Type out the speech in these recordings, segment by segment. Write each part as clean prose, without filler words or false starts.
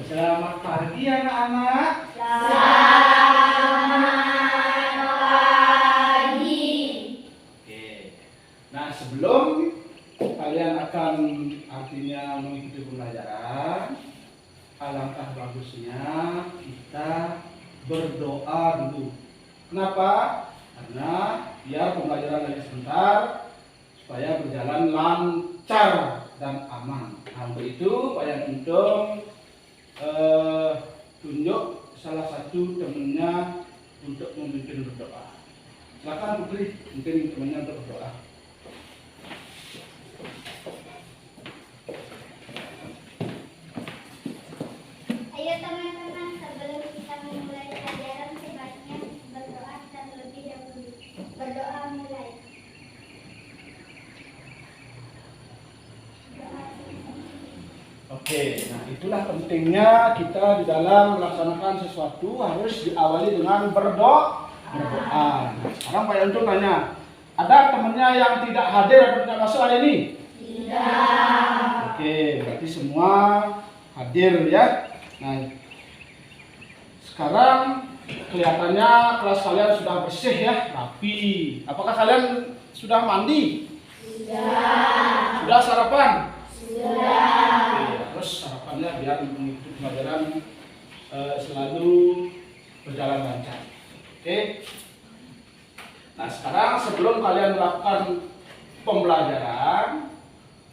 Selamat pagi anak-anak. Selamat pagi. Oke. Nah, sebelum kalian akan artinya mengikuti pembelajaran, alangkah bagusnya kita berdoa dulu. Kenapa? Karena biar pembelajaran lagi sebentar supaya berjalan lancar dan aman. Nah, untuk itu Pak Yang Untung tunjuk salah satu temannya untuk memimpin berdoa. Silakan Putri, mungkin temannya untuk berdoa. Ayo teman-teman, sebelum kita memulai pelajaran sebaiknya berdoa terlebih dahulu. Berdoa mulai. Oke, nah itulah pentingnya kita di dalam melaksanakan sesuatu harus diawali dengan berdoa. Nah, sekarang Pak Yanto tanya, ada temannya yang tidak hadir atau tidak masuk hari ini? Tidak. Oke, berarti semua hadir ya. Nah, sekarang kelihatannya kelas kalian sudah bersih ya, rapi. Apakah kalian sudah mandi? Sudah. Sudah sarapan? Sudah. Oke, terus harapannya biar mengikuti pelajaran selalu berjalan lancar. Oke. Nah, sekarang sebelum kalian melakukan pembelajaran,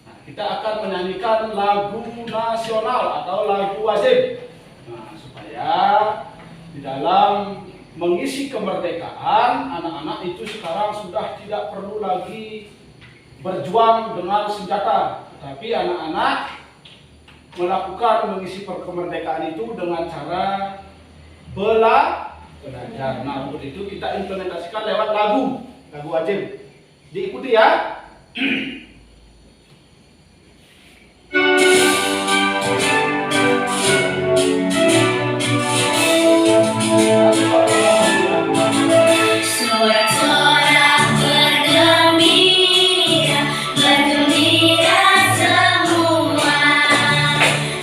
nah, kita akan menyanyikan lagu nasional atau lagu wajib. Nah, supaya di dalam mengisi kemerdekaan, anak-anak itu sekarang sudah tidak perlu lagi berjuang dengan senjata, tapi anak-anak melakukan mengisi kemerdekaan itu dengan cara belajar. Nah, untuk itu kita implementasikan lewat lagu wajib. Diikuti ya. Sorak-sorak bergembira, bergembira semua.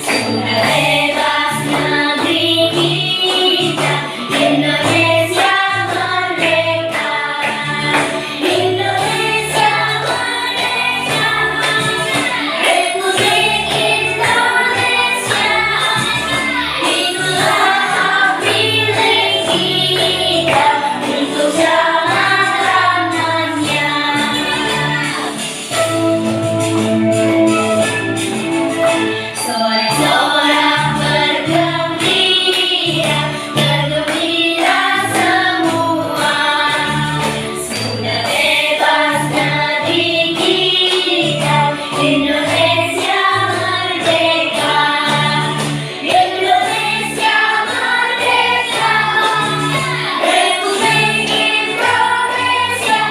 Sudah bebas negeri kita, Indonesia merdeka. Indonesia merdeka, Republik Indonesia. Itulah hak milik kita untuk selama-lamanya. Sorak-sorak bergembira, bergembira semua. Sudah bebas negeri kita, Indonesia merdeka. Indonesia merdeka, Republik Indonesia.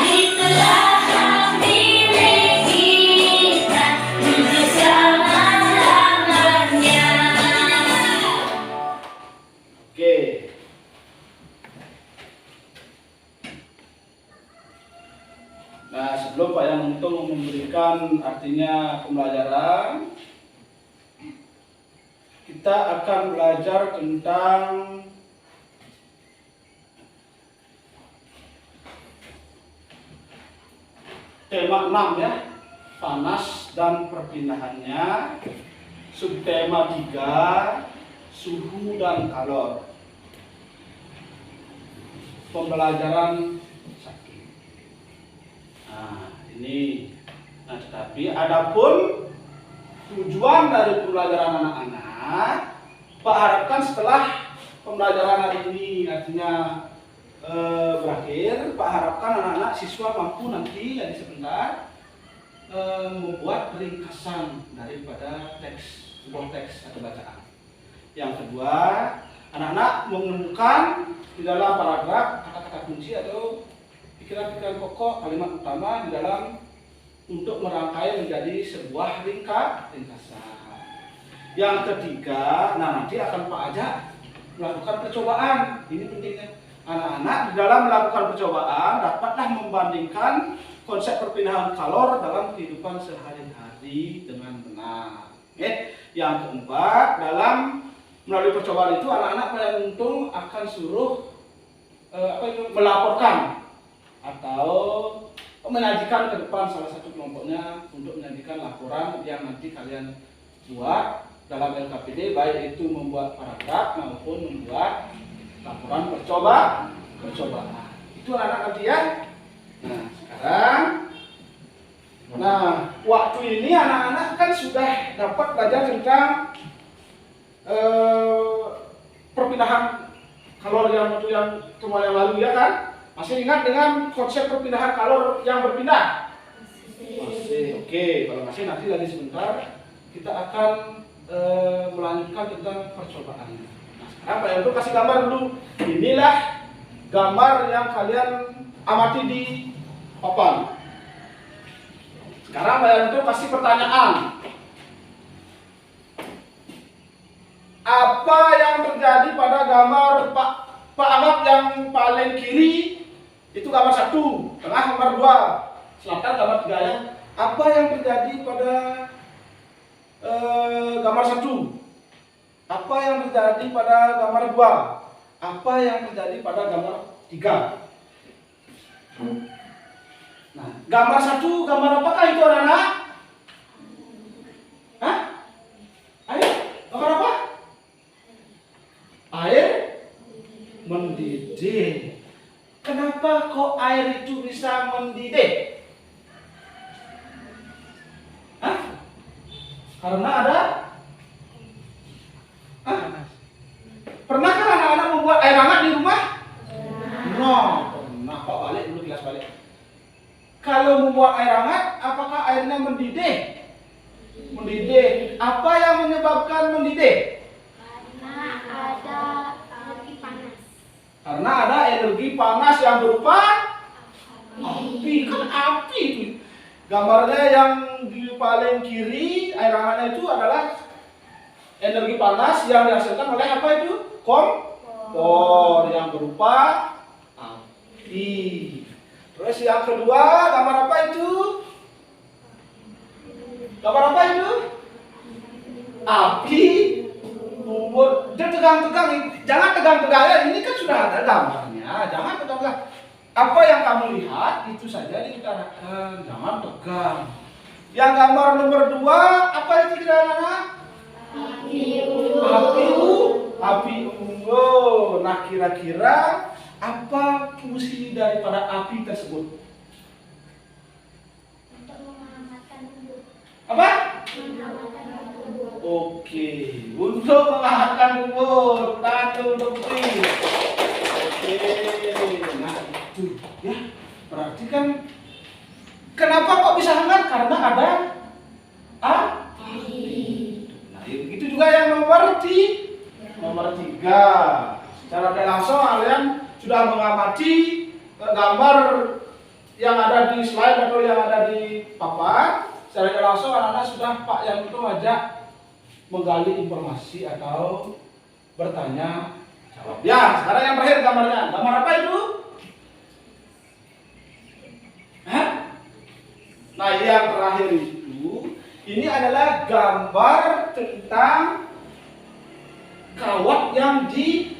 Itulah hak milik kita untuk selama-lamanya. Oke. Nah, sebelum Pak Yang Untung memberikan artinya pembelajaran, kita akan belajar tentang tema 6 ya, panas dan perpindahannya. Subtema 3, suhu dan kalor. Pembelajaran 1. Nah, ini. Nah, tetapi adapun tujuan dari pembelajaran anak-anak, Pak harapkan setelah pembelajaran hari ini artinya berakhir, Pak harapkan anak-anak siswa mampu nanti dari sebentar membuat ringkasan daripada sebuah teks atau bacaan. Yang kedua, anak-anak menemukan di dalam paragraf kata-kata kunci atau pikiran-pikiran pokok kalimat utama di dalam untuk merangkai menjadi sebuah ringkasan. Yang ketiga, nah nanti akan Pak ajak melakukan percobaan. Ini pentingnya. Anak-anak di dalam melakukan percobaan dapatlah membandingkan konsep perpindahan kalor dalam kehidupan sehari-hari dengan benar. Yang keempat, dalam melalui percobaan itu anak-anak payah nuntung akan suruh melaporkan atau menyajikan ke depan salah satu kelompoknya untuk menyajikan laporan yang nanti kalian buat dalam LKPD, baik itu membuat paragraf maupun membuat laporan percobaan. Itu anak-anak nanti ya. Nah sekarang, waktu ini anak-anak kan sudah dapat belajar tentang perpindahan kalor yang kemarin yang lalu ya kan? Masih ingat dengan konsep perpindahan kalor yang berpindah? Masih. Oke, kalau masih nanti lagi sebentar kita akan melanjutkan tentang percobaan. Nah, sekarang Pak Yanto kasih gambar dulu. Inilah gambar yang kalian amati di papan. Sekarang Pak Yanto kasih pertanyaan. Apa yang terjadi pada gambar Pak Ahmad yang paling kiri? Itu gambar 1, tengah gambar 2, selatan gambar 3 ya. Apa yang terjadi pada gambar 1? Apa yang terjadi pada gambar 2? Apa yang terjadi pada gambar 3? Nah, gambar 1, gambar apakah itu anak-anak? Hah? Ayo, gambar apa? Air mendidih. Kenapa kok air itu bisa mendidih? Hah? Karena ada? Hah? Pernahkah anak-anak membuat air hangat di rumah? No, pernah. Pak balik dulu, kelas balik. Kalau membuat air hangat, apakah airnya mendidih? Mendidih. Apa yang menyebabkan mendidih? Karena ada energi panas yang berupa api. Kan api itu. Gambarnya yang di paling kiri, air hangatnya itu adalah energi panas yang dihasilkan oleh apa itu? Kompor yang berupa api. Terus yang kedua, gambar apa itu? Gambar apa itu? Api. Dia tegang-tegang, jangan tegang-tegang ya, ini kan sudah ada gambarnya, jangan tegang-tegang. Apa yang kamu lihat itu saja diutarakan, jangan tegang. Yang gambar nomor 2, apa itu kira-kira? Api unggun. Nah kira-kira apa fungsi daripada api tersebut? Untuk menghangatkan tubuh. Apa? Oke, untuk menghangatkan kubur, tahan untuk putih. Oke, nah itu ya. Berarti kan kenapa kok bisa hangat? Karena ada api. Nah, itu juga yang nomor 3. Secara tidak langsung kalian sudah mengamati gambar yang ada di slide atau yang ada di papan. Secara tidak langsung anak-anak sudah Pak yang itu ajak menggali informasi atau bertanya jawab. Ya, sekarang yang terakhir gambarnya. Gambar apa itu? Hah? Nah, yang terakhir itu ini adalah gambar tentang kawat yang dibakar,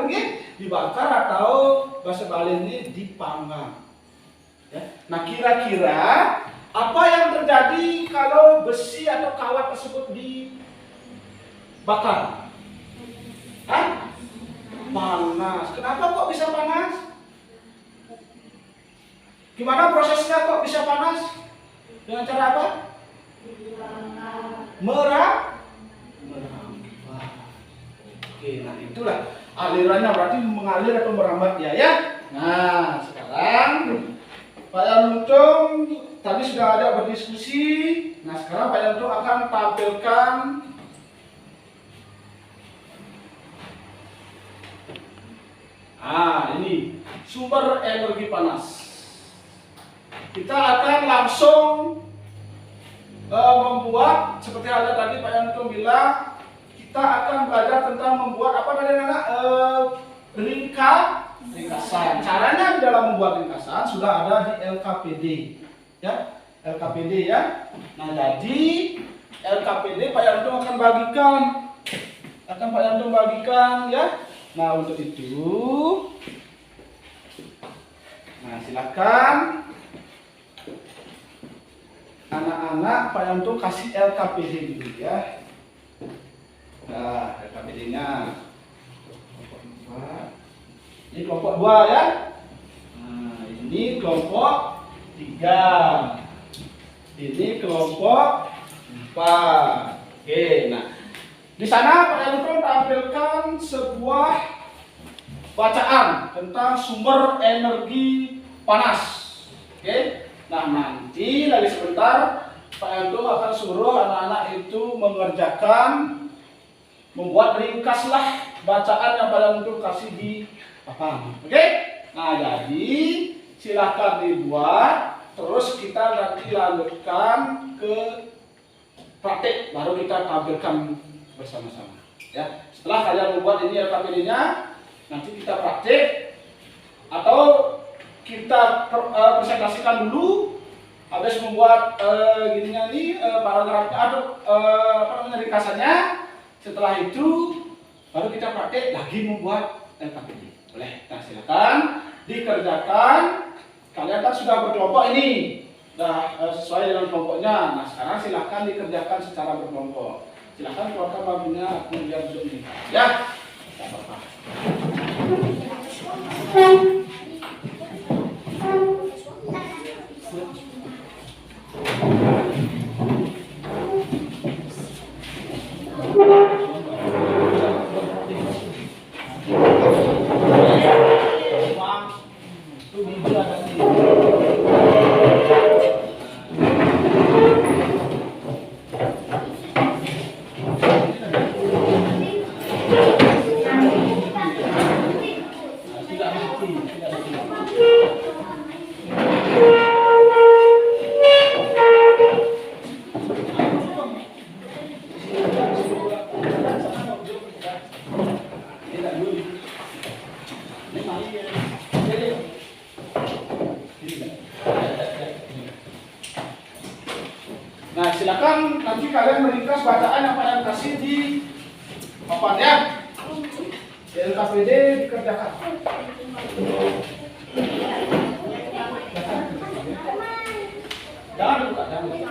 okay? Dibakar atau bahasa Bali ini dipanggang. Ya. Nah kira-kira apa yang terjadi kalau besi atau kawat tersebut dibakar? Hah? Panas. Kenapa kok bisa panas? Gimana prosesnya kok bisa panas? Dengan cara apa? Merambat. Oke, nah itulah alirannya, berarti mengalir atau merambat ya. Nah sekarang Pak Yanto tadi sudah ada berdiskusi. Nah sekarang Pak Yanto akan tampilkan ini sumber energi panas. Kita akan langsung membuat seperti halnya tadi Pak Yanto bilang, kita akan belajar tentang membuat apa tadi anak? Ringkasan. Caranya di dalam membuat ringkasan sudah ada di LKPD. Ya, LKPD ya. Nah, jadi LKPD Pak Yanto akan bagikan ya. Nah, untuk itu nah, silakan anak-anak Pak Yanto kasih LKPD dulu ya. Nah, LKPD-nya ini kelompok 2 ya. Nah, ini kelompok 3. Ini kelompok 4. Oke, nah di sana Pak Yanto tampilkan sebuah bacaan tentang sumber energi panas. Oke, nah nanti lagi sebentar Pak Yanto akan suruh anak-anak itu membuat ringkaslah bacaan yang Pak Yanto kasih di papan. Oke, nah jadi silahkan dibuat, terus kita nanti lanjutkan ke praktik, baru kita tampilkan bersama-sama. Ya, setelah kalian membuat ini LKPD-nya, nanti kita praktik atau kita presentasikan dulu. Habis membuat gininya ini paragrafnya atau ringkasannya. Setelah itu baru kita praktik lagi membuat LKPD. Boleh, nah silakan dikerjakan. Kalian kan sudah berkelompok ini, sesuai dengan kelompoknya. Nah sekarang silakan dikerjakan secara berkelompok. Silakan keluarkan babunya, kemudian duduk ini. Ya, tidak apa-apa. Nah, silakan nanti kalian meringkas bacaan yang kalian kasih di papan ya. Di LKPD dikerjakan. Jangan buka, jangan buka.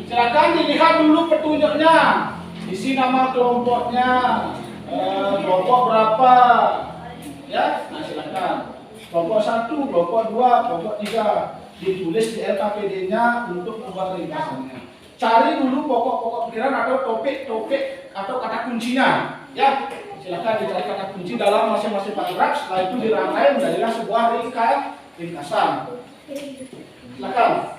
Silakan dilihat dulu petunjuknya. Isi nama kelompoknya. Kelompok berapa? Ya, nah silakan. Kelompok 1, kelompok 2, kelompok 3 ditulis di LKPD-nya untuk membuat ringkasannya. Cari dulu pokok-pokok pikiran atau topik-topik atau kata kuncinya. Ya, silakan dicari kata kunci dalam masing-masing paragraf. Setelah itu dirangkai menjadilah sebuah ringkasan. Silakan.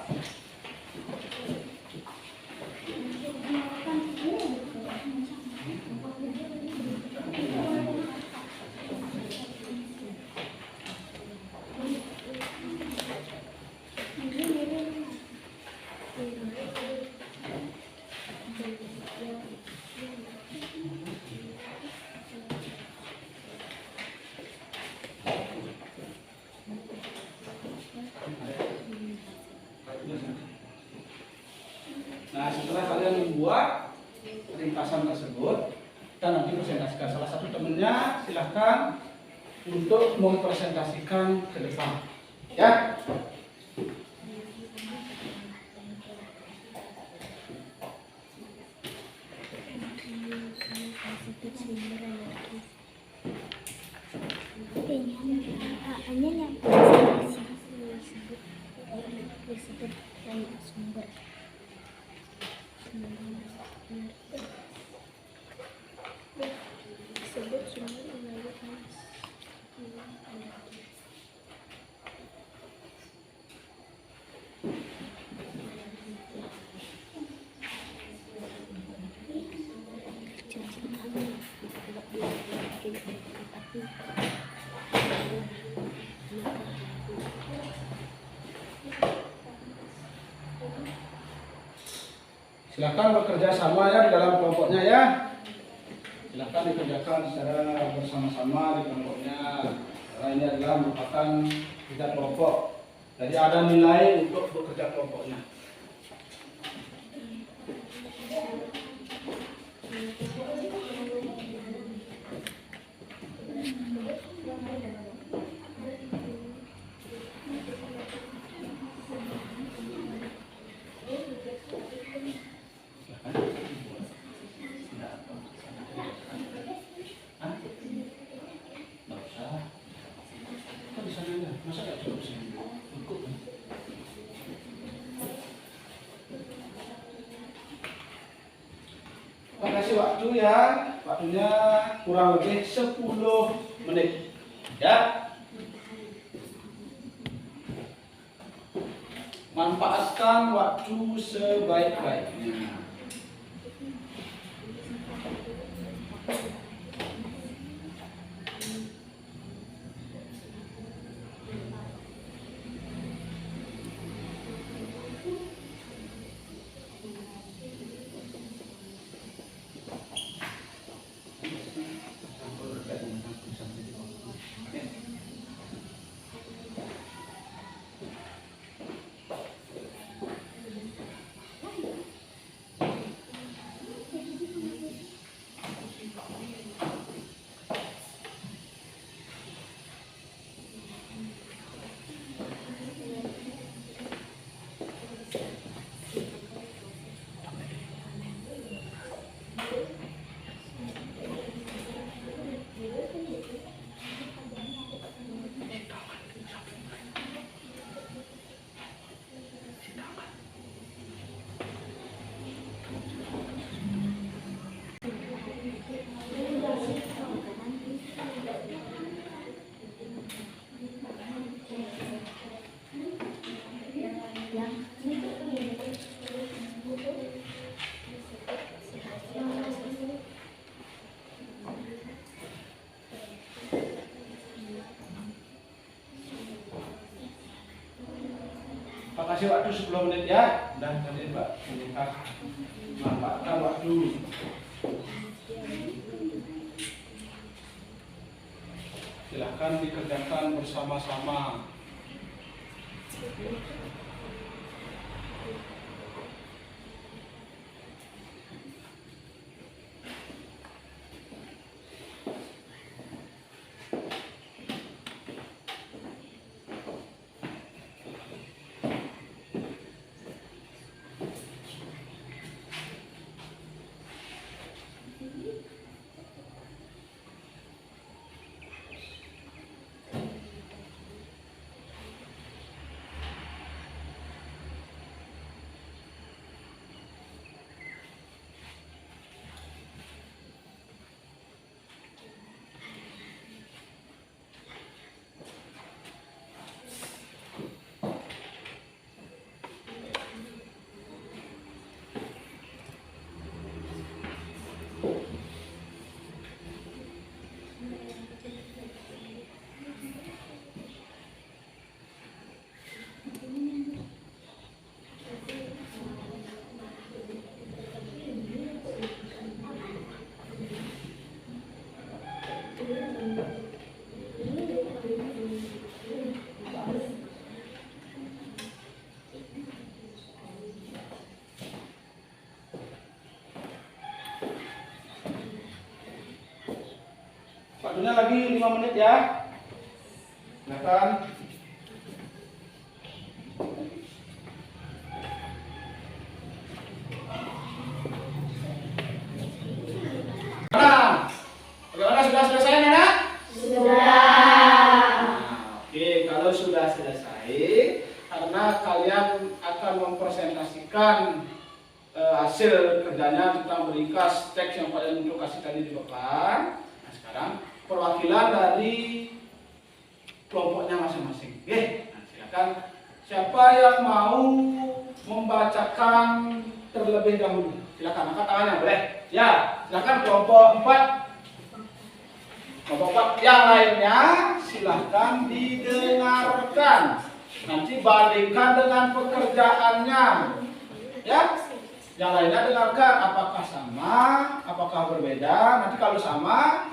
Nah, setelah kalian membuat ringkasan tersebut, kita nanti presentasikan. Salah satu temennya silahkan untuk mempresentasikan ke depan. Ya. Silakan bekerja sama ya di dalam kelompoknya ya. Silakan dikerjakan secara bersama-sama di kelompoknya. Karena ini adalah merupakan kerja kelompok. Jadi ada nilai untuk bekerja kelompoknya. Kasih waktu ya, waktunya kurang lebih 10 menit ya. Manfaatkan waktu sebaik-baiknya. Kasih waktu 10 menit ya. Dan tadi Pak meningkat manfaatkan waktu. Silahkan dikerjakan bersama-sama. Waktunya lagi 5 menit ya. Silakan. Nah, bagaimana sudah selesai Nana? Sudah. Oke, kalau sudah selesai, karena kalian akan mempresentasikan hasil kerjanya tentang meringkas teks yang kalian untuk kasih tadi di depan. Nah, sekarang perwakilan dari kelompoknya masing-masing. Oke, nah, silakan. Siapa yang mau membacakan terlebih dahulu? Silakan angkat tangannya, boleh? Ya, silakan kelompok 4. Kelompok 4 yang lainnya silakan didengarkan. Nanti bandingkan dengan pekerjaannya. Ya. Yang lainnya dengarkan apakah sama, apakah berbeda. Nanti kalau sama,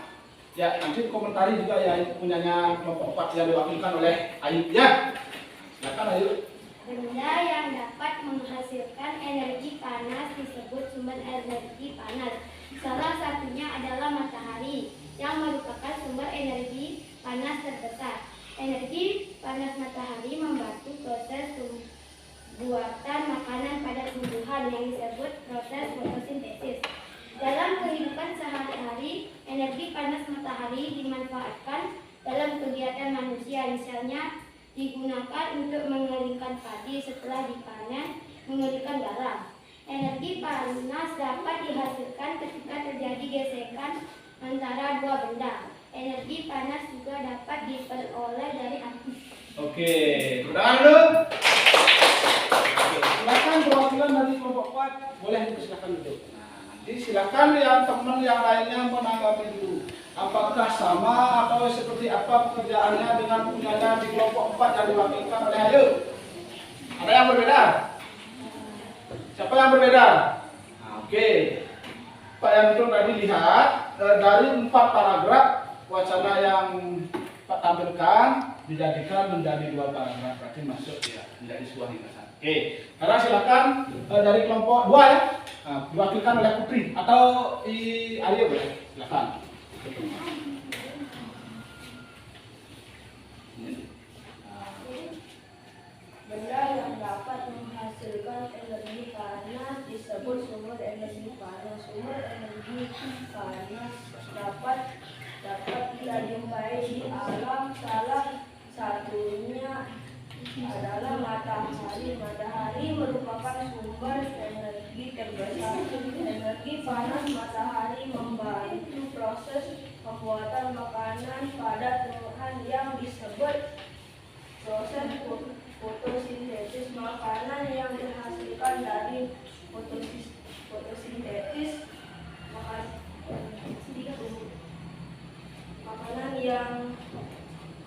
ya nanti komentari juga ya punyanya kelompok 4 yang diwakilkan oleh Ayub ya. Silakan Ayub. Benda yang dapat menghasilkan energi panas disebut sumber energi panas. Salah satunya adalah matahari yang merupakan sumber energi panas terbesar. Energi panas matahari membantu proses pembuatan makanan pada tumbuhan yang disebut proses fotosintesis. Dalam kehidupan sehari-hari, energi panas matahari dimanfaatkan dalam kegiatan manusia, misalnya digunakan untuk mengeringkan padi setelah dipanen, mengeringkan garam. Energi panas dapat dihasilkan ketika terjadi gesekan antara dua benda. Energi panas juga dapat diperoleh dari api. Oke, sudah dulu. Silakan perwakilan dari kelompok 4 boleh silakan duduk. Nah, nanti silakan yang teman yang lainnya menanggapi dulu. Apakah sama atau seperti apa pekerjaannya dengan punyanya di kelompok 4 yang diwakilkan oleh Ayub? Ada yang berbeda? Siapa yang berbeda? Nah, oke. Pak Yanto tadi lihat dari 4 paragraf wacana yang Pak tampilkan dijadikan menjadi 2 paragraf, berarti masuk ya menjadi sebuah ringkasan. Oke, sekarang silakan dari kelompok 2 ya, diwakilkan oleh Putri atau Ayub ya, silakan. Benda yang dapat menghasilkan energi panas disebut sumber energi panas. Sumber energi panas dapat kita jumpai di alam. Salah satunya adalah matahari. Matahari merupakan sumber energi terbesar. Energi panas matahari membantu proses pembuatan makanan pada tumbuhan yang disebut proses fotosintesis. Makanan yang dihasilkan dari fotosintesis makanan yang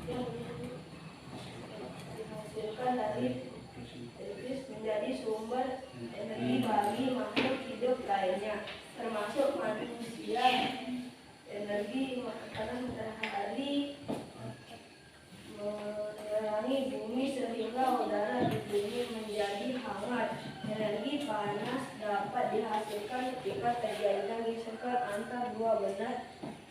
dihasilkan dari fotosintesis menjadi sumber energi bagi makhluk hidup lainnya, termasuk manusia. Energi makanan matahari menerangi bumi sehingga udara di bumi menjadi hangat. Energi panas dapat dihasilkan ketika terjadinya gesekan antara dua benda.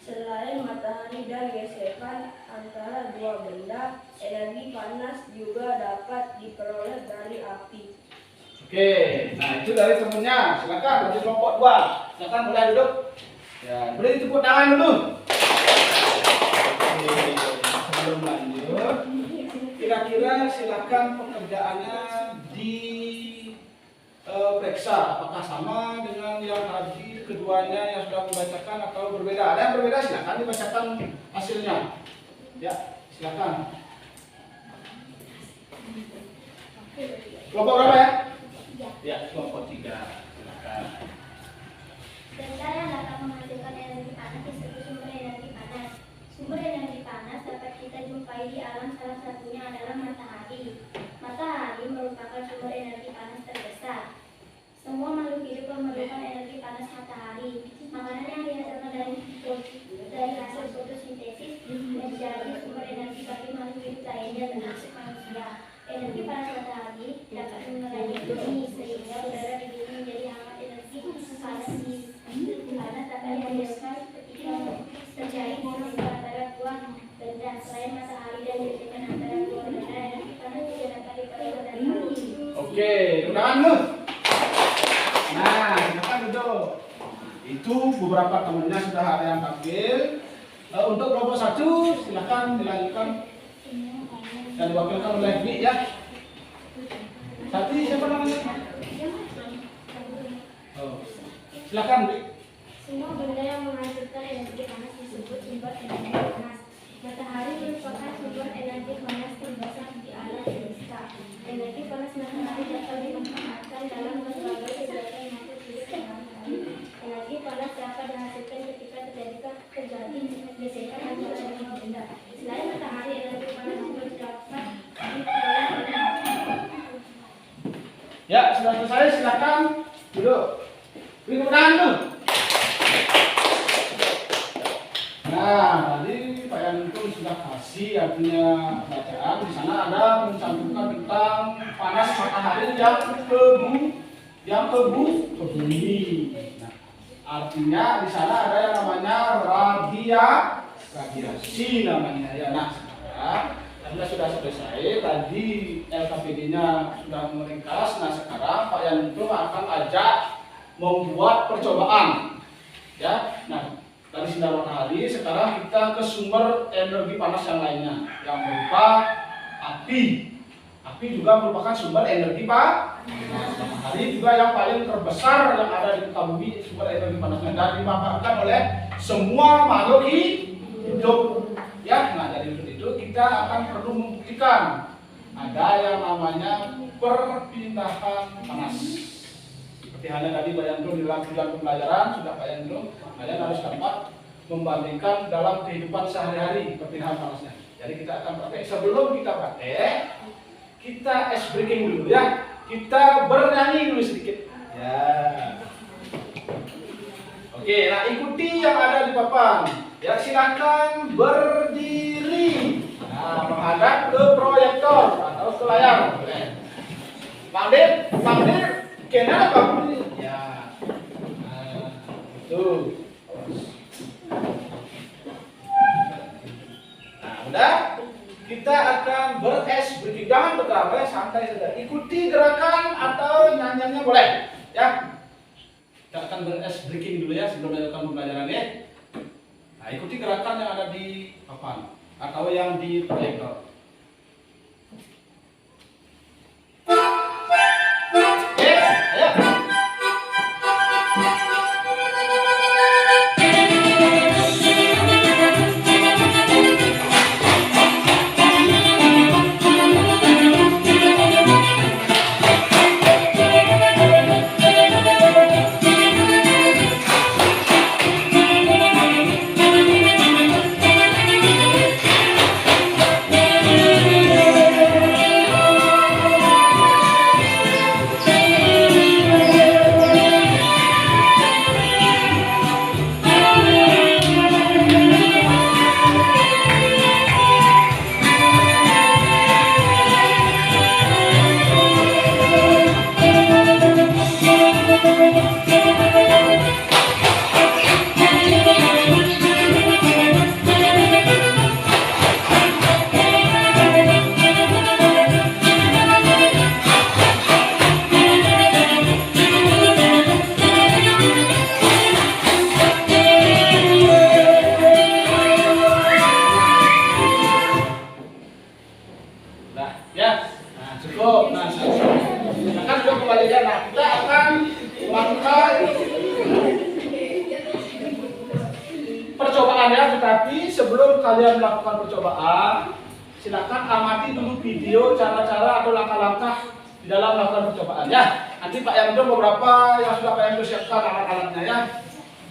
Selain matahari dan gesekan antara dua benda, energi panas juga dapat diperoleh dari api. Oke, nah itu dari temennya. Silakan dari kelompok 2. Silakan mulai duduk. Ya, beri tepuk tangan dulu. Oke, sebelum lanjut, kira-kira silakan pekerjaannya diperiksa apakah sama dengan yang tadi keduanya yang sudah membacakan atau berbeda. Ada yang berbeda, silakan dibacakan hasilnya. Ya, silakan. Kelompok berapa ya? Ya, kelompok 3. Silakan. Benda yang dapat menghasilkan energi panas disebut sumber energi panas. Sumber energi panas dapat kita jumpai di alam, salah satunya adalah matahari. Matahari merupakan sumber energi panas terbesar. Semua makhluk hidup memerlukan energi panas matahari. Makanan yang dihasilkan dari hasil fotosintesis menjadi sumber energi bagi makhluk hidup lainnya, termasuk manusia. Energi panas matahari dapat menerangi bumi sehingga udara di bumi menjadi hangat. Energi panas dapat dihasilkan ketika terjadi gesekan antara dua benda. Selain matahari dan gesekan antara dua benda, energi panas juga dapat diperoleh dari api. Oke, undangan lu. Nah, silakan duduk. Itu beberapa temannya sudah ada yang tampil. Untuk kelompok 1, silakan dilanjutkan dan diwakilkan oleh Bi ya. Tadi siapa namanya? Oh, silakan Bi. Semua benda yang menghasilkan energi panas disebut sumber energi panas. Matahari merupakan sumber energi panas terbesar di alam semesta. Energi panas matahari dapat dimanfaatkan dalam berbagai kegiatan makhluk hidup sehari-hari. Energi panas dapat dihasilkan ketika terjadi gesekan antara dua benda. Selain matahari, energi panas juga dapat diperoleh dari api. Ya, sudah selesai, silakan duduk. Beri tepuk tangan dulu. Nah, tadi Pak Yanto sudah kasih artinya bacaan. Di sana ada mencantumkan tentang panas matahari yang ke bumi. Nah, artinya di sana ada yang namanya radiasi namanya ya. Nah, sekarang sudah selesai. Tadi LKPD-nya sudah meringkas. Nah, sekarang Pak Yanto akan ajak membuat percobaan. Ya, nah. Dari sinar matahari, sekarang kita ke sumber energi panas yang lainnya, yang berupa api. Api juga merupakan sumber energi panas. Matahari juga yang paling terbesar yang ada di muka bumi, sumber energi panasnya, dan dimanfaatkan oleh semua makhluk hidup. Ya, nah dari itu kita akan perlu membuktikan ada yang namanya perpindahan panas. Seperti halnya tadi Pak Yanto di dalam tujuan pembelajaran sudah Pak Yanto, kalian harus dapat membandingkan dalam kehidupan sehari-hari perpindahan panasnya. Jadi kita akan praktek. Sebelum kita praktek, kita ice breaking dulu ya. Kita bernyanyi dulu sedikit. Ya. Oke, nah ikuti yang ada di papan. Ya, silakan berdiri. Nah, menghadap ke proyektor atau ke layar. Pandir, kenapa Pak? Ya. Nah, tuh. Nah, udah. Kita akan ber-ice breaking. Jangan bergerak, santai saja. Ikuti gerakan atau nyanyiannya boleh. Ya. Kita akan ber-ice breaking dulu ya sebelum melakukan pembelajaran ya. Nah, ikuti gerakan yang ada di papan atau yang di proyektor. Percobaannya, tetapi sebelum kalian melakukan percobaan, silakan amati dulu video cara-cara atau langkah-langkah di dalam melakukan percobaan ya. Nanti Pak Yanto beberapa yang sudah Pak Yanto siapkan alat-alatnya ya.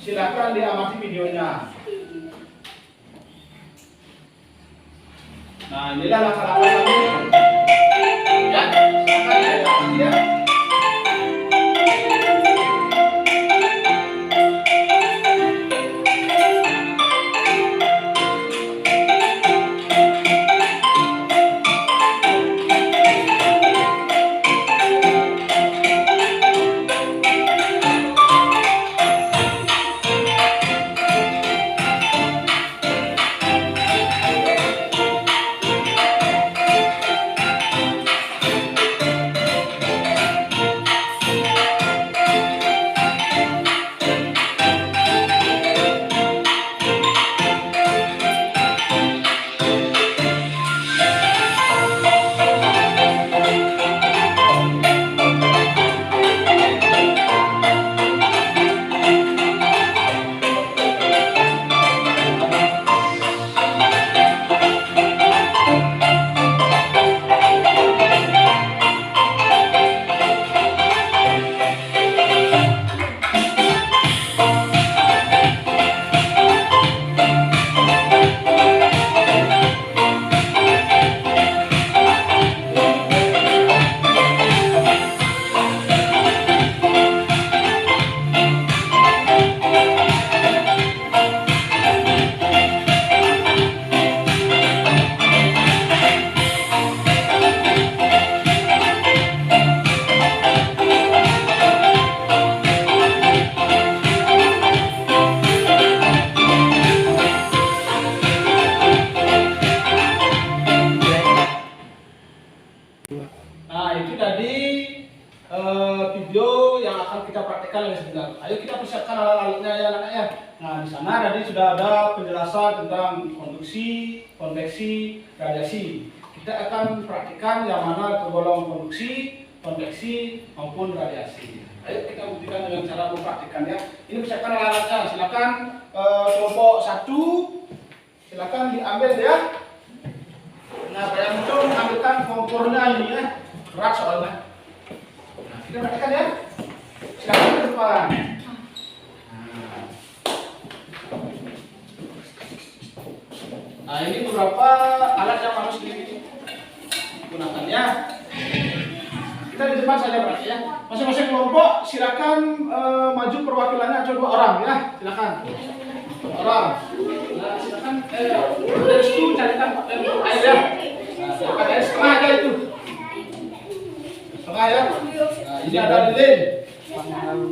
Silakan diamati videonya. Nah, inilah langkah-langkah kami. Ya, silakan diamati ya. praktekkan lagi sebentar. Ayo kita persiapkan alat-alatnya ya anak-anak ya. Nah, di sana tadi sudah ada penjelasan tentang konduksi, konveksi, radiasi. Kita akan praktikkan yang mana tergolong konduksi, konveksi maupun radiasi. Ayo kita buktikan dengan cara mempraktikkannya. Ini persiapkan alat-alatnya. Silakan kelompok 1 silakan diambil ya. Nah, yang itu mengambilkan kompornya ini ya. Berat soalnya. Nah, kita praktikkan ya. Silakan ke depan. Nah, ini beberapa alat yang harus digunakan ya. Kita di depan saja berarti ya. Masing-masing kelompok silakan maju perwakilannya cuma 2 orang ya. Silakan. 2 orang. Nah, silakan restu carikan air ya. Nah, silakan air setengah aja itu. Setengah ya. Nah, ini ada lilin.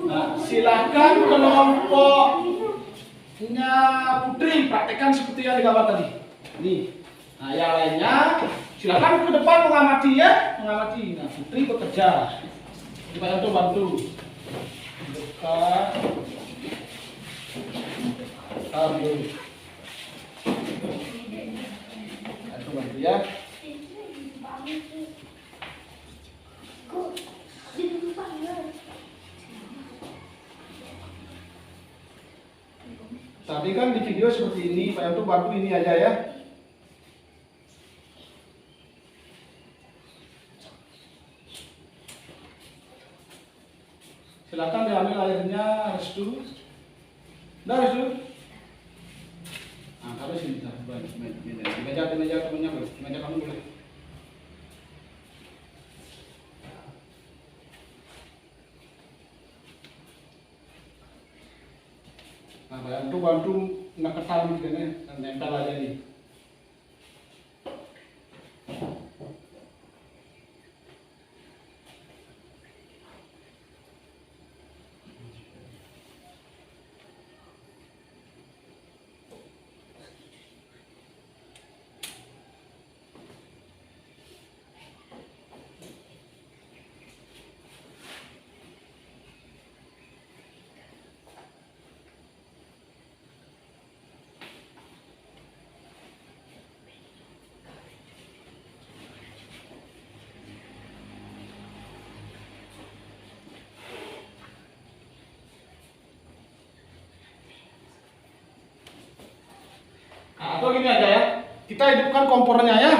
Nah, silakan kelompoknya Putri praktekkan seperti yang digambar tadi. Nih. Nah, yang lainnya silakan ke depan mengamati ya, mengamati. Nah, Putri bekerja. Kita bantu. Buka. Ambil. Bantu ya. Tadi kan di video seperti ini, Pak Yanto bantu ini aja ya. Silakan diambil airnya, Restu. Nah, Restu. Nah, kalau sini, di meja temennya, di meja kamu boleh. Nah, bantu ngeketal gitu kan, nempel aja nih. Nah, atau gini aja ya, kita hidupkan kompornya ya.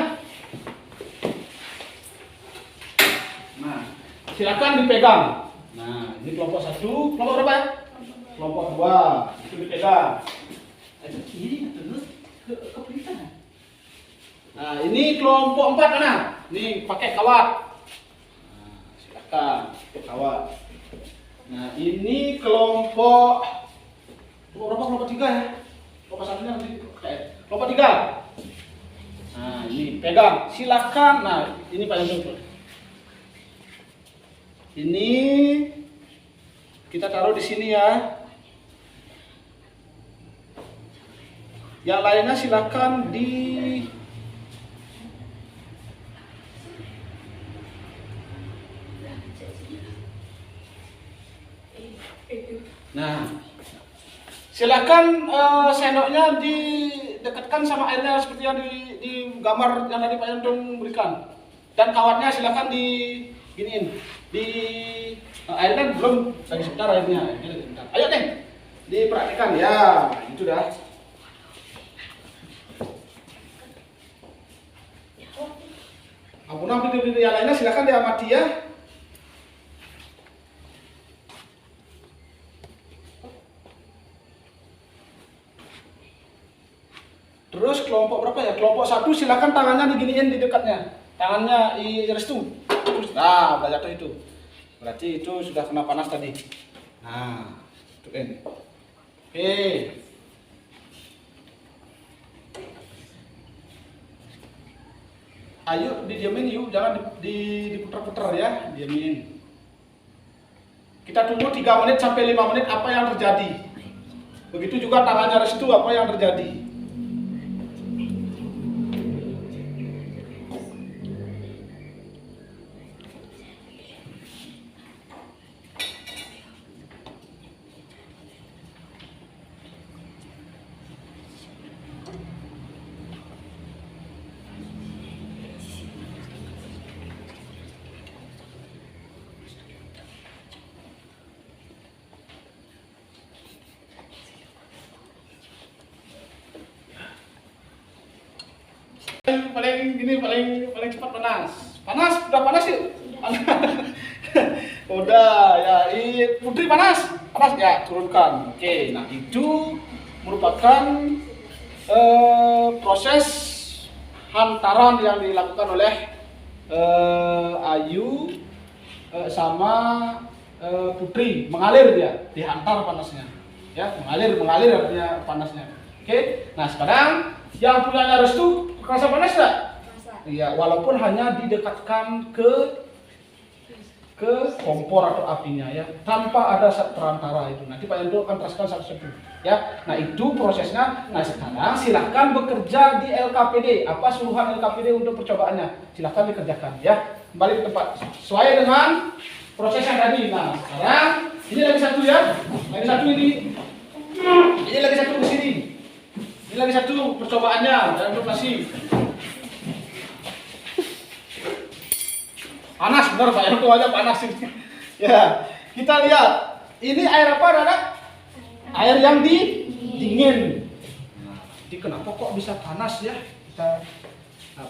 Nah, silakan dipegang. Nah, ini kelompok 1, kelompok berapa ya? Kelompok 2, itu dipegang. Ini terus ke pelita. Nah, ini kelompok 4 mana? Ini pakai kawat. Nah, silakan pakai kawat. Nah, ini kelompok berapa? Kelompok 3 ya. Kelompok 1-nya nanti kelompok 3. Nah, ini pegang. Silakan. Nah, ini Pak Yanto. Ini kita taruh di sini ya. Yang lainnya silakan di Nah, silakan sendoknya didekatkan sama airnya seperti yang di gambar yang tadi Pak Yanto berikan. Dan kawatnya silakan di giniin. Di airnya belum lagi sebentar airnya. Ayo deh, diperhatikan ya. Itu dah. Ampun video yang lainnya silakan diamati ya. Terus kelompok berapa ya? Kelompok 1 silakan tangannya diginiin di dekatnya. Tangannya Restu. Nah, udah jatuh itu. Berarti itu sudah kena panas tadi. Nah, itu kan. Oke. Ayo didiamin yuk, jangan diputar-putar ya, diamin. Kita tunggu 3 menit sampai 5 menit apa yang terjadi. Begitu juga tangannya Restu apa yang terjadi. paling cepat panas. Panas, udah panas yuk. Udah ya, Putri panas ya, turunkan. Oke, nah itu merupakan proses hantaran yang dilakukan oleh Ayu sama Putri, mengalir dia, dihantar panasnya, ya mengalir artinya panasnya. Oke, nah sekarang yang punyanya Restu kerasa panas nggak? Iya, walaupun hanya didekatkan ke kompor atau apinya ya, tanpa ada perantara itu. Nanti Pak Yendo akan teraskan satu-satu ya. Nah itu prosesnya. Nah sekarang silahkan bekerja di LKPD. Apa suruhan LKPD untuk percobaannya? Silahkan dikerjakan ya. Kembali ke tempat sesuai dengan proses yang tadi. Nah sekarang ini lagi satu ya, lagi satu ini lagi satu di sini. Ini lagi satu percobaannya dan operasi. Panas benar Pak Yanto aja panas ini. Ya, kita lihat. Ini air apa, Anak? Air yang dingin. Nah, jadi kenapa kok bisa panas ya?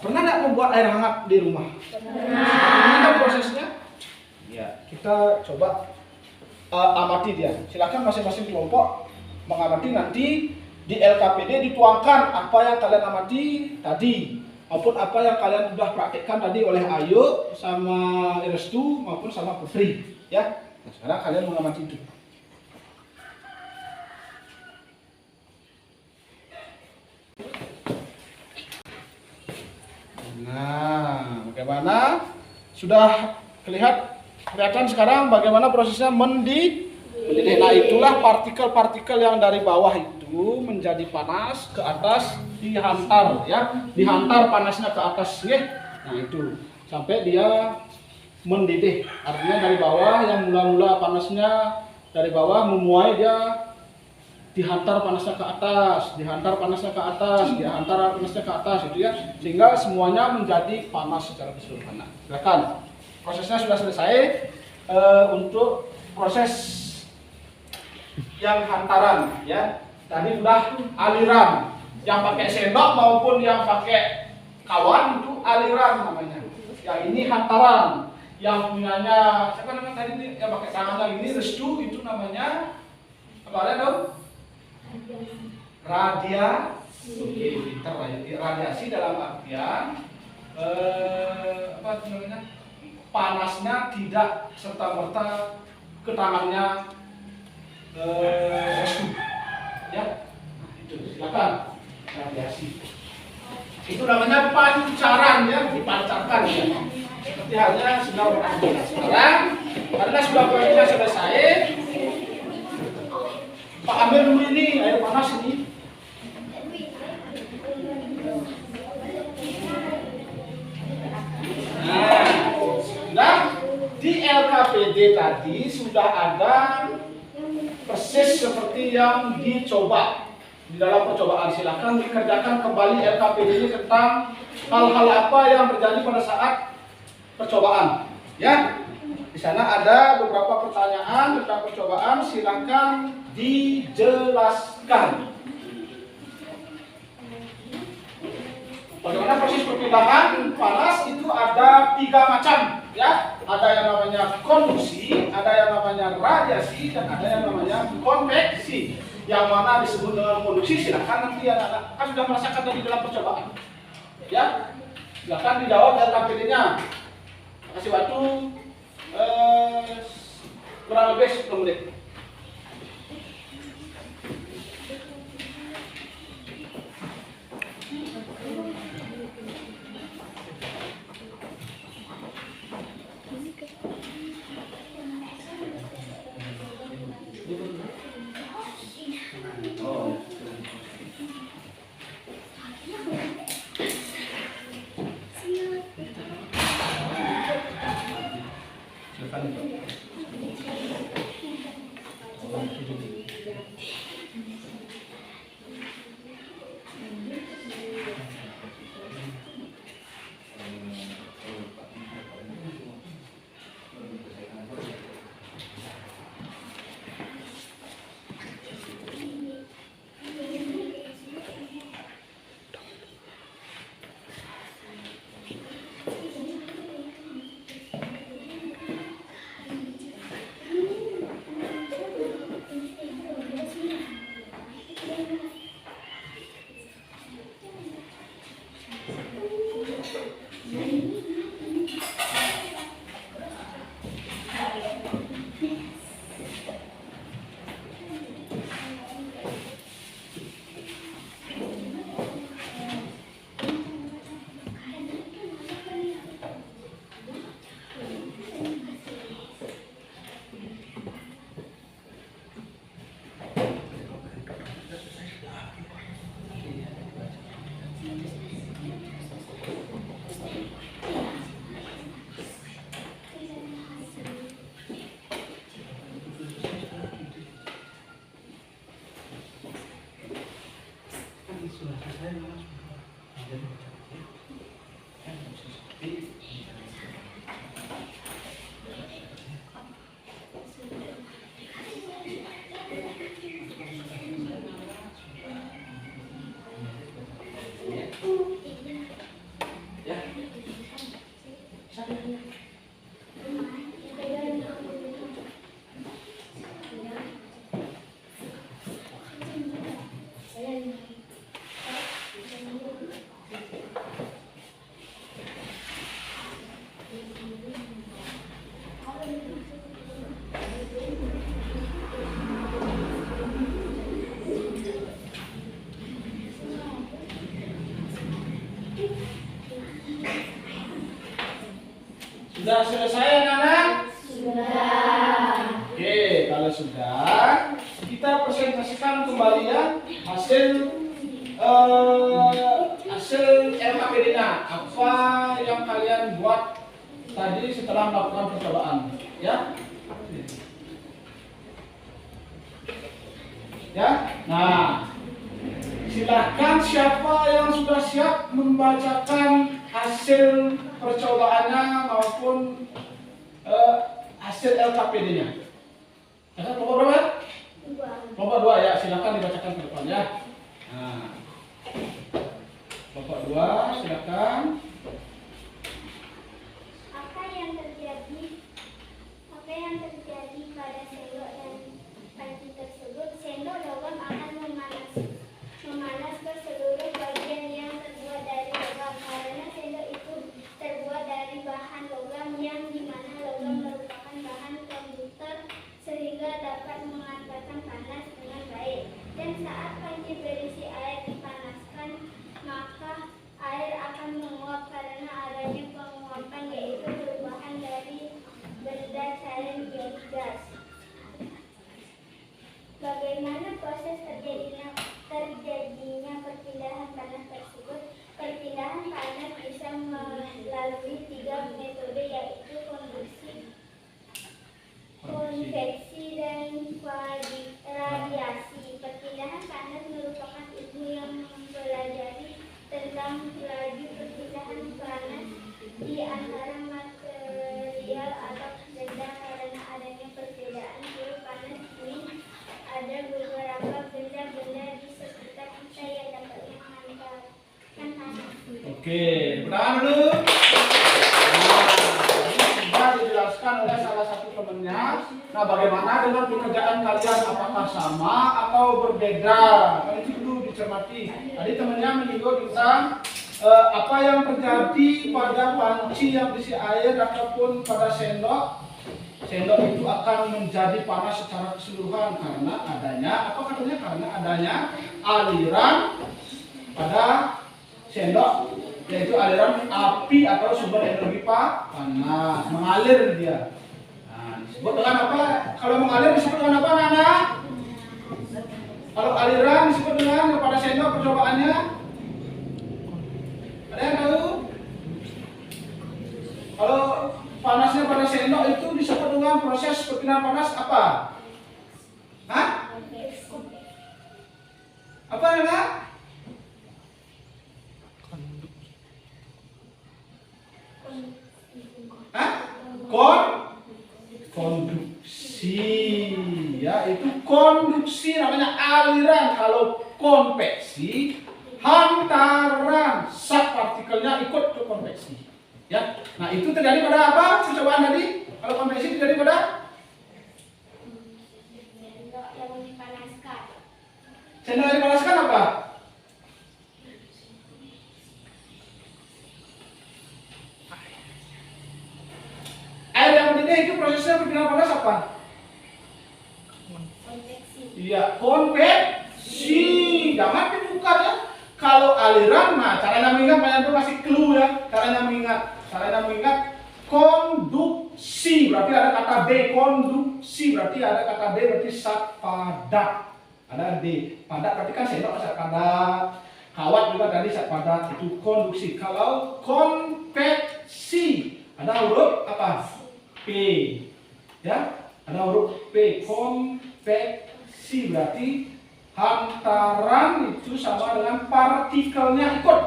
Pernah nggak membuat air hangat di rumah? Pernah. Ini prosesnya. Ya, kita coba amati dia. Silakan masing-masing kelompok mengamati, nanti di LKPD dituangkan apa yang kalian amati tadi, maupun apa yang kalian sudah praktekkan tadi oleh Ayu sama Restu maupun sama Putri ya. Nah, sekarang kalian mengamati itu. Nah, bagaimana? Sudah kelihatan sekarang bagaimana prosesnya mendidih. Nah, itulah partikel-partikel yang dari bawah itu menjadi panas ke atas, dihantar ya, dihantar panasnya ke atas ya. Nah itu sampai dia mendidih, artinya dari bawah yang mula-mula panasnya dari bawah memuai, dia dihantar panasnya ke atas, dihantar panasnya ke atas, dihantar panasnya ke atas itu ya, sehingga semuanya menjadi panas secara keseluruhan. Nah, silakan, prosesnya sudah selesai. Untuk proses yang hantaran ya, tadi udah aliran, yang pakai sendok maupun yang pakai kawan itu aliran namanya. Yang ini hantaran, yang punyanya siapa namanya tadi ini, yang pakai tangan ini Restu, itu namanya apa ada dong? Radiasi. Radiasi dalam artian apa namanya? Panasnya tidak serta-merta ke tangannya Restu ya. Nah, itu silakan radiasi. Itu namanya pancaran ya, dipancarkan ya. Seperti halnya sinyal radio. Sekarang karena sudah prosesnya selesai, Pak ambil dulu ini air panas ini. Nah, di LKPD tadi sudah ada persis seperti yang dicoba di dalam percobaan. Silahkan dikerjakan kembali LKPD ini tentang hal-hal apa yang terjadi pada saat percobaan. Ya, di sana ada beberapa pertanyaan tentang percobaan. Silahkan dijelaskan. Bagaimana proses perpindahan panas itu ada 3 macam, ya. Ada yang namanya konduksi, ada yang namanya radiasi, dan ada yang namanya konveksi. Yang mana disebut dengan konduksi, silakan nanti anak-anak kan sudah merasakan tadi dalam percobaan. Ya, silakan dijawab dari LKPD-nya. Kasih waktu kurang lebih 10 menit. Sudah selesai anak-anak? Sudah. Oke, kalau sudah, kita presentasikan kembali ya hasil LKPD-nya. Apa yang kalian buat tadi setelah melakukan percobaan, ya? Ya, nah, silakan siapa yang sudah siap membacakan hasil percobaannya maupun hasil LKPD-nya. Ya, kelompok berapa? Kelompok 2 ya, silakan dibacakan ke depan ya. Nah, kelompok 2 silakan. Apa yang terjadi pada sendok dan panci tersebut? Sendok logam akan memanas ke seluruh bagian yang terbuat dari logam, karena sendok itu terbuat dari bahan logam yang dimana logam merupakan bahan konduktor sehingga dapat mengantarkan panas dengan baik. Dan saat panci berisi air dipanaskan, maka air akan menguap karena adanya penguapan, yaitu perubahan dari benda cair menjadi gas. Bagaimana proses terjadinya perpindahan panas tersebut? Perpindahan panas bisa melalui 3 metode, yaitu konduksi, konveksi, dan radiasi. Perpindahan panas merupakan ilmu yang mempelajari tentang laju perpindahan panas di antara material atau benda. Karena adanya perbedaan suhu panas ini, ada beberapa benda-benda di sekitar kita yang dapat menghantarkan panas. Oke, pertama dulu. Nah, sudah dijelaskan oleh salah satu temannya. Nah, bagaimana dengan pekerjaan kalian? Apakah sama atau berbeda? Kan itu dulu dicermati. Tadi temannya menyinggung tentang apa yang terjadi pada panci yang berisi air ataupun pada sendok. Sendok itu akan menjadi panas secara keseluruhan karena adanya, apa katanya? Karena adanya aliran pada sendok, yaitu aliran api atau sumber energi panas, mengalir dia. Nah, disebut dengan apa? Kalau mengalir disebut dengan apa, Nana? Kalau aliran disebut dengan pada sendok percobaannya? Ada yang tahu? Kalau panasnya pada sendok itu disebut dengan proses perpindahan panas apa? Hah? Apa Nana? Hah? Konduksi, ya itu konduksi namanya aliran. Kalau konveksi, hantaran zat partikelnya ikut ke konveksi. Ya, nah itu terjadi pada apa? Percobaan tadi. Kalau konveksi terjadi pada Sendok yang dipanaskan. sendok yang dipanaskan apa? prosesnya perpindahan panas apa? Konveksi. Iya, konveksi. Jangan dibuka ya. Kalau aliran, nah caranya mengingat, banyak tuh kasih clue ya. Caranya mengingat konduksi. Berarti ada kata D, konduksi. Berarti ada kata D, berarti sat padat. Ada D, padat berarti kan sendok sat padat. Kawat juga tadi sat padat, itu konduksi. Kalau konveksi, ada huruf apa? P. Ya, ada huruf P. Konveksi berarti hantaran itu sama dengan partikelnya ikut.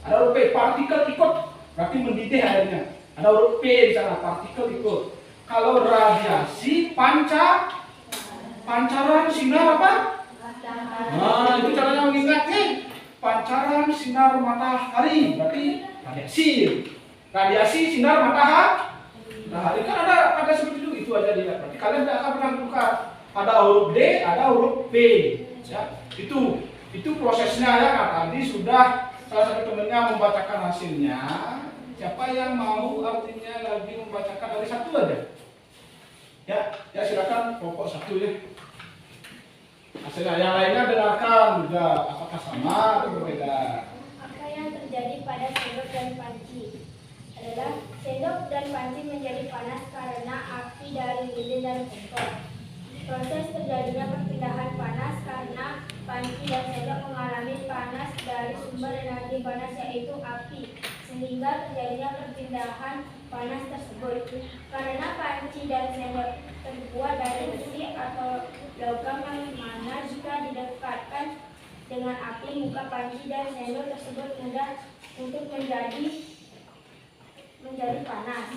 Ada huruf P, partikel ikut. Berarti mendidih airnya. Ada huruf P di sana, partikel ikut. Kalau radiasi, pancaran sinar apa? Nah, itu caranya mengingatnya. Pancaran sinar matahari berarti radiasi. Radiasi sinar matahari kan ada seperti itu aja dia. Berarti kalian tidak akan pernah tukar. Ada huruf D, ada huruf P. Ya, itu prosesnya ya. Nah, tadi sudah salah satu temannya membacakan hasilnya. Siapa yang mau artinya lagi membacakan dari satu aja? Ya silakan pokok satu ya. Hasilnya yang lainnya dengarkan juga apakah sama atau berbeda. Apa yang terjadi pada sendok dan panci adalah sendok dan panci menjadi panas karena api dari lilin dan kompor. Proses terjadinya perpindahan panas karena panci dan sendok mengalami panas dari sumber energi panas yaitu api, sehingga terjadinya perpindahan panas tersebut. Karena panci dan sendok terbuat dari besi atau logam yang mana jika didekatkan dengan api, muka panci dan sendok tersebut mudah untuk menjadi panas.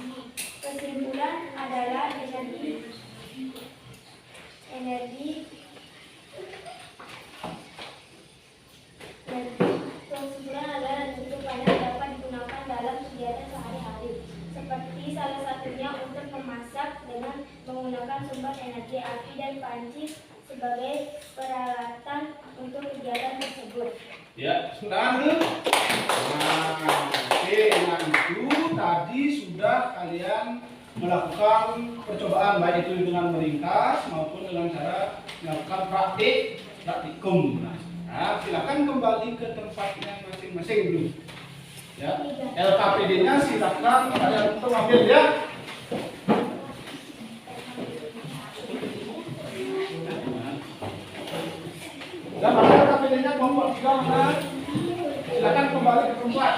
Kesimpulan adalah energi panas dapat digunakan dalam kegiatan sehari-hari, seperti salah satunya untuk memasak dengan menggunakan sumber energi api dan panci sebagai peralatan untuk kegiatan tersebut. Ya, sudah dulu. Oke, nah itu tadi sudah kalian melakukan percobaan baik itu dengan meringkas maupun dengan cara melakukan praktikum. Nah, silakan kembali ke tempatnya masing-masing dulu. Ya, LKPD-nya silakan kalian untuk ambil ya. Dan mana LKPD-nya kelompok 3 mana? Silakan kembali ke tempat.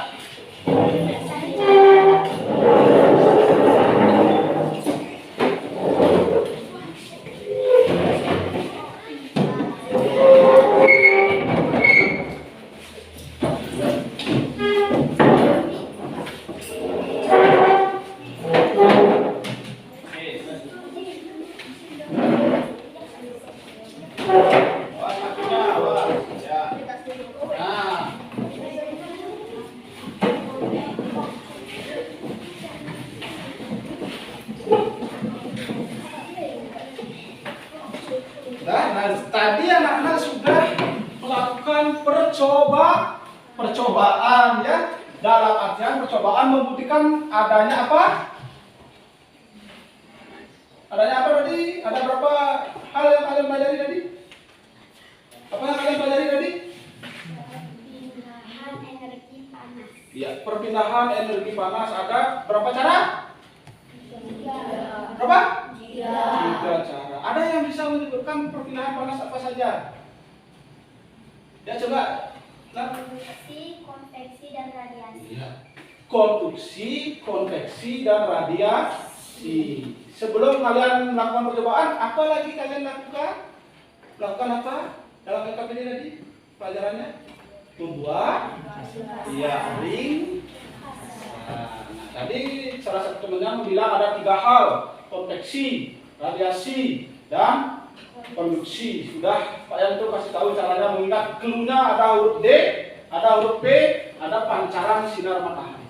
Nah, tadi anak-anak sudah melakukan percobaan ya. Dalam artian percobaan membuktikan adanya apa? Adanya apa tadi? Ada berapa hal yang kalian pelajari tadi? Apa yang kalian pelajari tadi? Perpindahan energi panas. Ya, perpindahan energi panas ada berapa cara? Berapa? 3 cara. Ada yang bisa menyebutkan perpindahan panas apa saja? Ya coba. Konduksi, konveksi, dan radiasi. Ya. Konduksi, konveksi, dan radiasi. Sebelum kalian melakukan percobaan, apa lagi kalian lakukan? Lakukan apa? Dalam LKPD tadi pelajarannya membuat ring. Nah, tadi salah satu temannya bilang ada 3 hal: konveksi, radiasi, dan konduksi. Sudah Pak Yanto kasih tahu caranya mengingat. Clue-nya ada huruf D, ada huruf P, ada pancaran sinar matahari.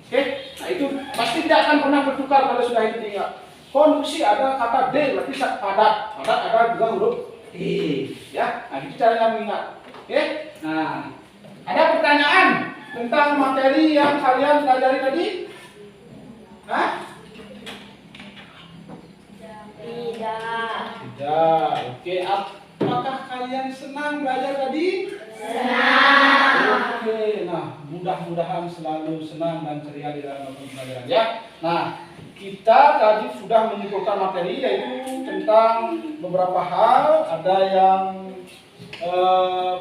Oke, nah itu pasti tidak akan pernah bertukar kalau sudah itu diingat. Konduksi ada kata D, berarti padat. Padat ada juga huruf D. Ya, nah itu caranya mengingat. Oke, nah ada pertanyaan tentang materi yang kalian pelajari tadi? Hah? Ya, oke. Apakah kalian senang belajar tadi? Senang. Oke, nah mudah-mudahan selalu senang dan ceria di dalam melakukan pelajaran ya. Nah, kita tadi sudah menyimpulkan materi yaitu tentang beberapa hal. Ada yang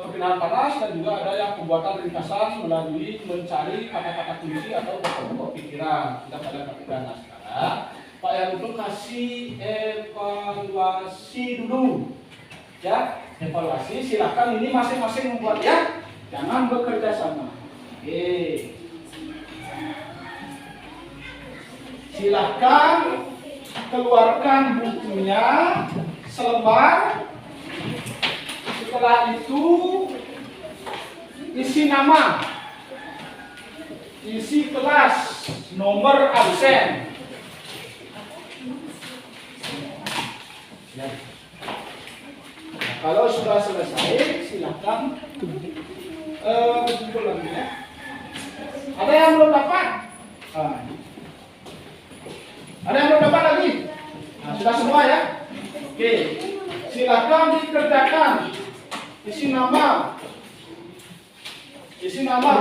perkenalan panas dan juga ada yang pembuatan ringkasan melalui mencari kata-kata kunci atau pokok pikiran. Kita pada perhatikan. Nah, sekarang Pak Yanto kasih evaluasi dulu. Ya, evaluasi. Silakan ini masing-masing membuat ya. Jangan bekerja sama. Oke. Silakan keluarkan bukunya selembar. Setelah itu isi nama, isi kelas, nomor absen. Ya. Nah, kalau sudah selesai, silakan kumpul lagi ya. Ada yang belum dapat? Ada yang belum dapat lagi? Nah, sudah semua ya? Oke, silakan dikerjakan. Isi nama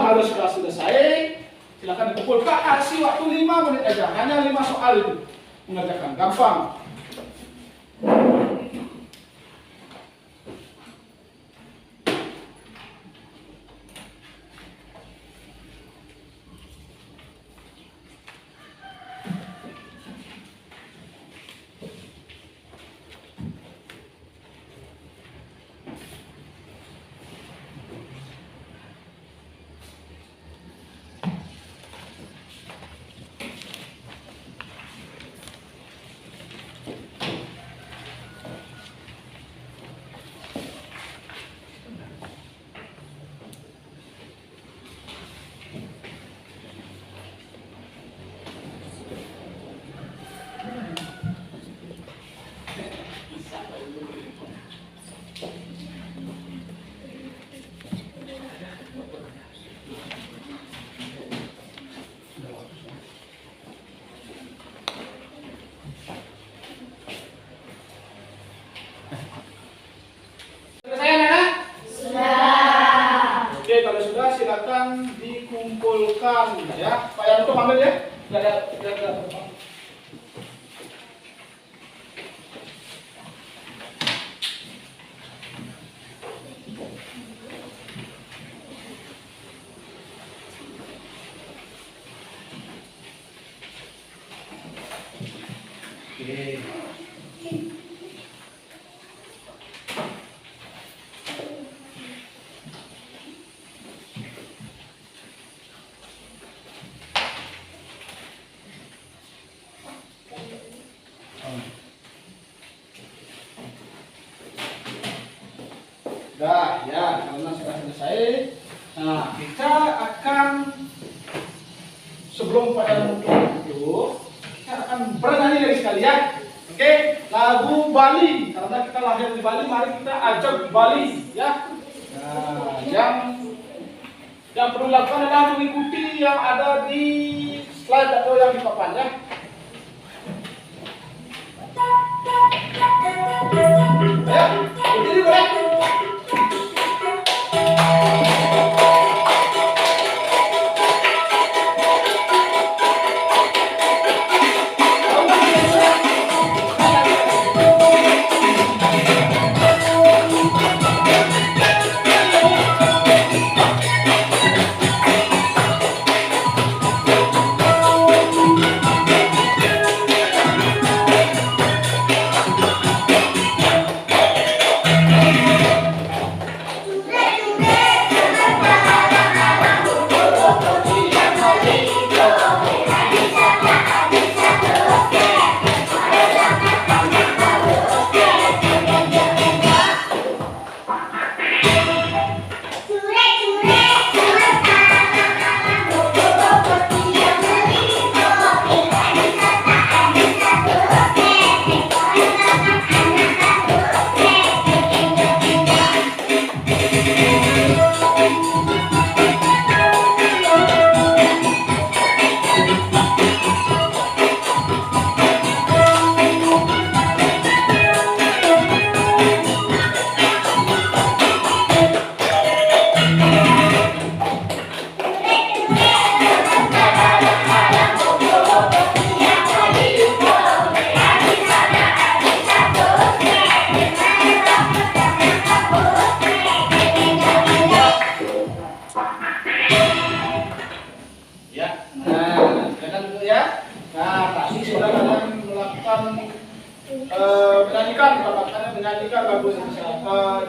kalau sudah selesai, silakan dikumpul. Kak, kasih waktu 5 menit aja, hanya 5 soal itu mengerjakan, gampang. Silakan dikumpulkan ya. Pak Yanto ambil ya. Tidak. Oke. Sudah ya, karena sudah selesai. Nah, kita akan sebelum pada itu kita akan bernyanyi lagi sekali ya. Oke, lagu Bali. Karena kita lahir di Bali, mari kita ajak Bali ya. Nah, yang perlu dilakukan adalah mengikuti yang ada di slide atau yang di papan ya. Ya, berdiri boleh.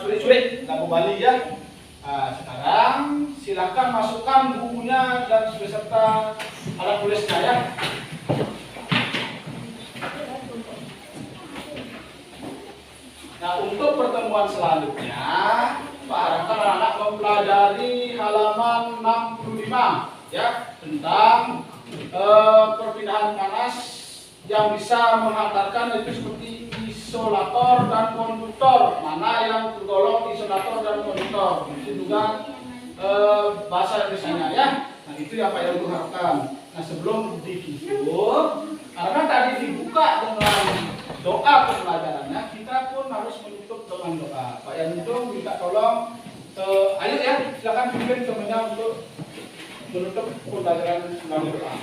culik-culik lagu Bali ya. Sekarang silakan masukkan bukunya dan beserta alat tulisnya ya. Nah, untuk pertemuan selanjutnya, Pak harapkan anak-anak mempelajari halaman 65 ya, tentang perpindahan panas yang bisa menghantarkan itu seperti isolator dan konduktor, mana yang tergolong isolator dan konduktor. Itu juga bahasa Indonesia ya. Nah, itu yang Pak Yanto harapkan. Nah, sebelum ditutup, karena tadi dibuka dengan doa pembelajarannya, kita pun harus menutup dengan doa. Pak Yanto minta tolong, ayo ya, silakan pimpin temannya untuk menutup pembelajaran melalui doa.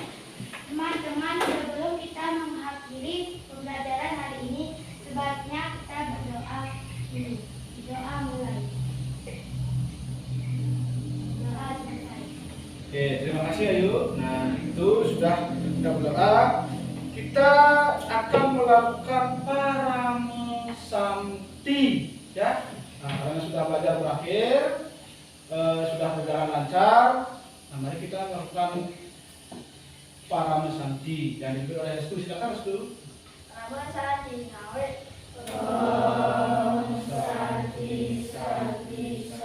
Teman-teman, sebelum kita mengakhiri pembelajaran hari ini, sebaiknya kita berdoa dulu. Doa mulai. Doa selesai. Oke, terima kasih Ayu. Nah, itu sudah kita berdoa. Kita akan melakukan paramesanti, ya. Nah, karena sudah belajar berakhir, sudah berjalan lancar. Nah, mari kita melakukan paramesanti yang diberi oleh Restu. Silakan Restu. Paramesanti nawe. Santi, santi, santi.